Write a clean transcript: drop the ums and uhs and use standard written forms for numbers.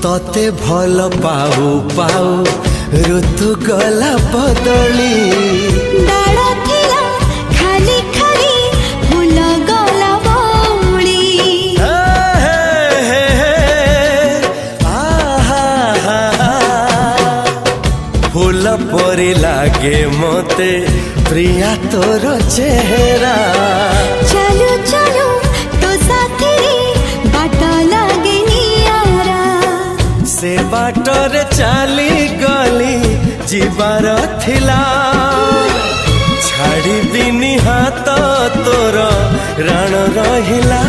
तते भल पाऊ पाऊ ऋतु गला बदली डाल थिला खाली खाली फूल गला बौली फूल परी लागे मते प्रिया तोर चेहरा चलो चलो तो साथी बाट लागे नियारा से बाटरे चली गली जीवार थिला छाड़ी बिनी हाथ तोर राण रहिला।